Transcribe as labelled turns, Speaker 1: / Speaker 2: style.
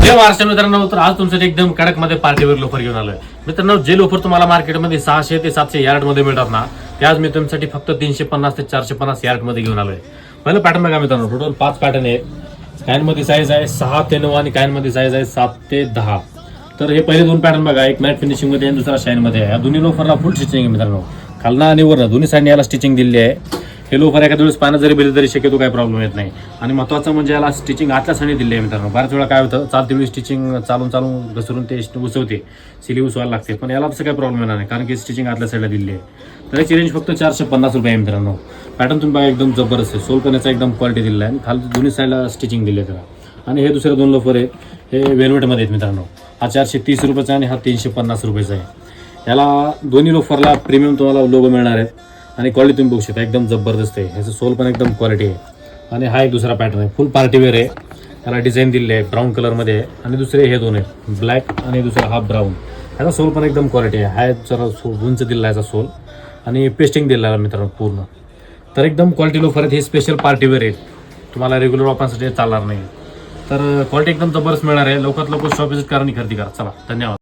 Speaker 1: जय महाराष्ट्र मित्रांनो, तर आज तुमच्यासाठी एकदम कडक मध्ये पार्टीवेअर लोफर घेऊन आलोय मित्रांनो. जे लोफर तुम्हाला मार्केटमध्ये 600 ते 700 यार्ड मध्ये मिळतात ना, ते आज मी तुमच्यासाठी फक्त 350 ते 450 यार्ड मध्ये घेऊन आलोय. पहिलं पॅटर्न बघा मित्रांनो, टोटल 5 पॅटर्न आहेत. काहींमध्ये साईज आहे 6 ते 9 आणि काहींमध्ये साईज आहे 7 ते 10. तर हे पहिले 2 पॅटर्न बघा, एक मॅट फिनिशिंग मध्ये आणि दुसरा शाईन मध्ये आहे. या दोन्ही लोफरला फुल स्टिचिंग आहे मित्रांनो, खालना आणि वरनं दोन्ही साईडने याला स्टिचिंग दिलेली आहे. हे लोफर एखाद्या वेळेस पानं जरी भिजले तरी शक्यतो काही प्रॉब्लेम येत नाही. आणि महत्त्वाचं म्हणजे याला स्टिचिंग आतल्या साईडने दिली आहे मित्रांनो. बऱ्याच वेळा काय होतं, चालते वेळी स्टिचिंग चालून घसरून ते उसवते, सिली उसवायला लागते, पण याला तसं काही प्रॉब्लेम येणार नाही कारण की स्टिचिंग आतल्या साईडला दिली आहे. तर याची रेंज फक्त 450 रुपये आहे मित्रांनो. पॅटर्न तुम्ही बघा एकदम जबरदस्त आहे. सोल पण याचा एकदम क्वालिटी दिलेला आहे आणि खाली दोन्ही साईडला स्टिचिंग दिली आहे त्याला. आणि हे दुसरे 2 लोफर आहे, हे वेलवेटमध्ये आहेत मित्रांनो. हा 430 रुपयाचा आणि हा 350 रुपयाचा आहे. याला दोन्ही लोफरला प्रीमियम तुम्हाला लोगो मिळणार आहेत आणि क्वालिटी तुम्ही बघू शकता एकदम जबरदस्त आहे. ह्याचं सोल पण एकदम क्वालिटी आहे. आणि हा एक दुसरा पॅटर्न आहे, फुल पार्टीवेअर आहे. त्याला डिझाईन दिलेली आहे ब्राऊन कलरमध्ये आहे. आणि दुसरे हे 2 आहेत, ब्लॅक आणि दुसरा हा ब्राऊन. ह्याचा सोल पण एकदम क्वालिटी आहे. हा जरा उंच दिलेला आहे याचा सोल आणि पेस्टिंग दिलेला आहे मित्रांनो पूर्ण. तर एकदम क्वालिटी लोफर आहेत. हे स्पेशल पार्टीवेअर आहेत, तुम्हाला रेग्युलर वापरण्यासाठी चालणार नाही. तर क्वालिटी एकदम जबरदस्त मिळणार आहे. लवकरात लवकर शॉप व्हिजिट करा आणि खरेदी करा. चला, धन्यवाद.